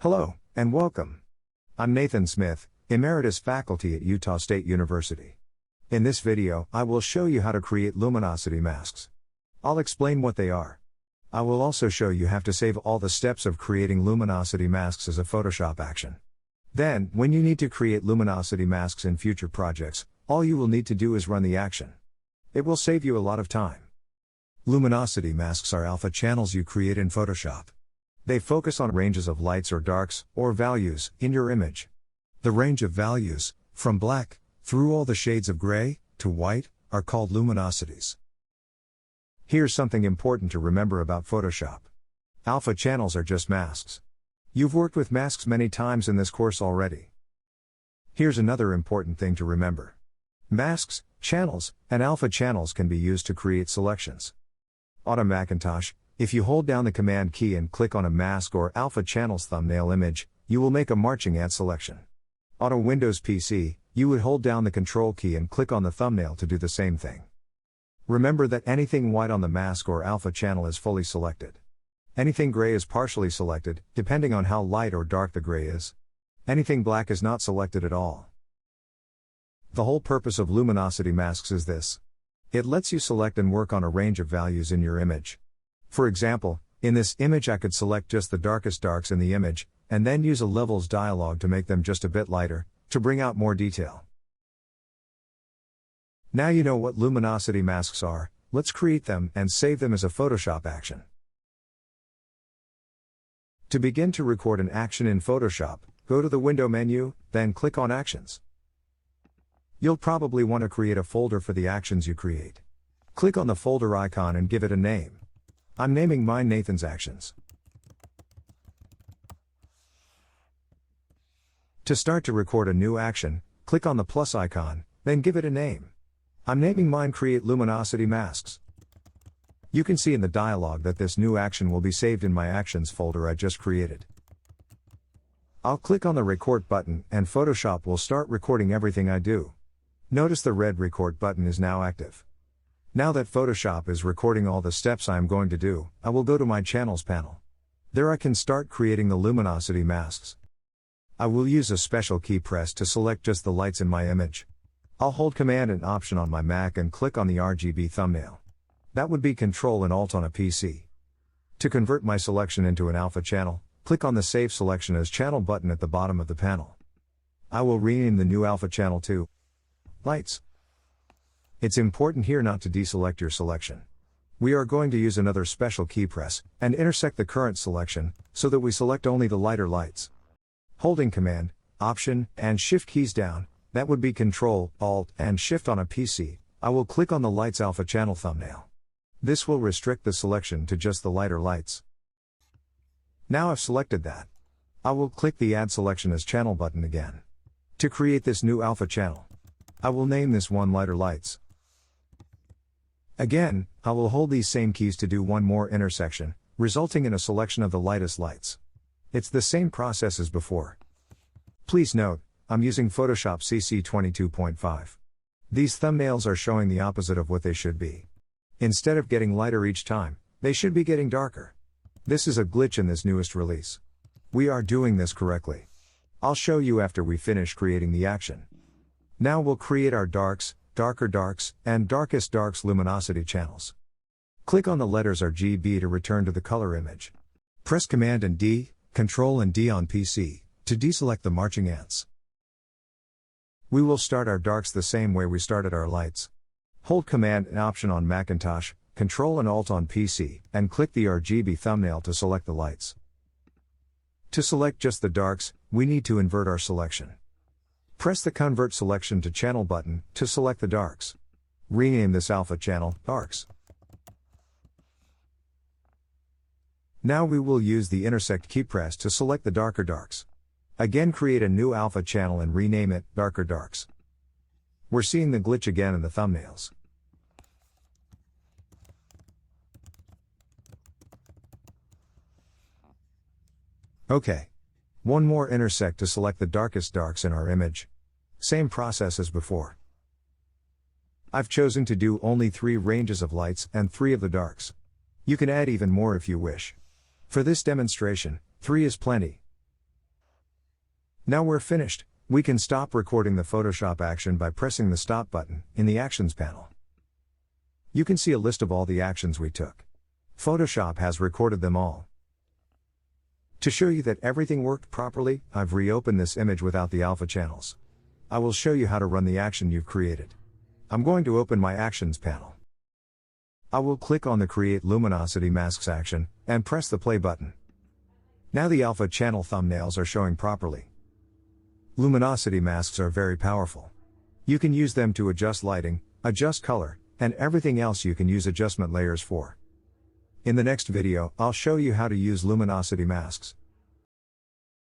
Hello, and welcome. I'm Nathan Smith, Emeritus Faculty at Utah State University. In this video, I will show you how to create luminosity masks. I'll explain what they are. I will also show you how to save all the steps of creating luminosity masks as a Photoshop action. Then, when you need to create luminosity masks in future projects, all you will need to do is run the action. It will save you a lot of time. Luminosity masks are alpha channels you create in Photoshop. They focus on ranges of lights or darks, or values, in your image. The range of values, from black, through all the shades of gray, to white, are called luminosities. Here's something important to remember about Photoshop. Alpha channels are just masks. You've worked with masks many times in this course already. Here's another important thing to remember. Masks, channels, and alpha channels can be used to create selections. On a Macintosh, if you hold down the Command key and click on a mask or alpha channels thumbnail image, you will make a marching ant selection. On a Windows PC, you would hold down the Control key and click on the thumbnail to do the same thing. Remember that anything white on the mask or alpha channel is fully selected. Anything gray is partially selected, depending on how light or dark the gray is. Anything black is not selected at all. The whole purpose of luminosity masks is this. It lets you select and work on a range of values in your image. For example, in this image I could select just the darkest darks in the image, and then use a levels dialog to make them just a bit lighter, to bring out more detail. Now you know what luminosity masks are, let's create them and save them as a Photoshop action. To begin to record an action in Photoshop, go to the Window menu, then click on Actions. You'll probably want to create a folder for the actions you create. Click on the folder icon and give it a name. I'm naming mine Nathan's Actions. To start to record a new action, click on the plus icon, then give it a name. I'm naming mine Create Luminosity Masks. You can see in the dialog that this new action will be saved in my Actions folder I just created. I'll click on the Record button and Photoshop will start recording everything I do. Notice the red Record button is now active. Now that Photoshop is recording all the steps I am going to do, I will go to my Channels panel. There I can start creating the luminosity masks. I will use a special key press to select just the lights in my image. I'll hold Command and Option on my Mac and click on the RGB thumbnail. That would be Control and Alt on a PC. To convert my selection into an alpha channel, click on the Save Selection as Channel button at the bottom of the panel. I will rename the new alpha channel to Lights. It's important here not to deselect your selection. We are going to use another special key press, and intersect the current selection, so that we select only the lighter lights. Holding Command, Option, and Shift keys down, that would be Control, Alt, and Shift on a PC, I will click on the Lights alpha channel thumbnail. This will restrict the selection to just the lighter lights. Now I've selected that. I will click the Add Selection as Channel button again. To create this new alpha channel, I will name this one Lighter Lights. Again, I will hold these same keys to do one more intersection, resulting in a selection of the lightest lights. It's the same process as before. Please note, I'm using Photoshop CC 22.5. These thumbnails are showing the opposite of what they should be. Instead of getting lighter each time, they should be getting darker. This is a glitch in this newest release. We are doing this correctly. I'll show you after we finish creating the action. Now we'll create our darks, darker darks, and darkest darks luminosity channels. Click on the letters RGB to return to the color image. Press Command and D, Control and D on PC, to deselect the marching ants. We will start our darks the same way we started our lights. Hold Command and Option on Macintosh, Control and Alt on PC, and click the RGB thumbnail to select the lights. To select just the darks, we need to invert our selection. Press the Convert Selection to Channel button, to select the darks. Rename this alpha channel, Darks. Now we will use the Intersect key press to select the darker darks. Again create a new alpha channel and rename it, Darker Darks. We're seeing the glitch again in the thumbnails. Okay. One more intersect to select the darkest darks in our image. Same process as before. I've chosen to do only 3 ranges of lights and 3 of the darks. You can add even more if you wish. For this demonstration, 3 is plenty. Now we're finished, we can stop recording the Photoshop action by pressing the Stop button in the Actions panel. You can see a list of all the actions we took. Photoshop has recorded them all. To show you that everything worked properly, I've reopened this image without the alpha channels. I will show you how to run the action you've created. I'm going to open my Actions panel. I will click on the Create Luminosity Masks action, and press the play button. Now the alpha channel thumbnails are showing properly. Luminosity masks are very powerful. You can use them to adjust lighting, adjust color, and everything else you can use adjustment layers for. In the next video, I'll show you how to use luminosity masks.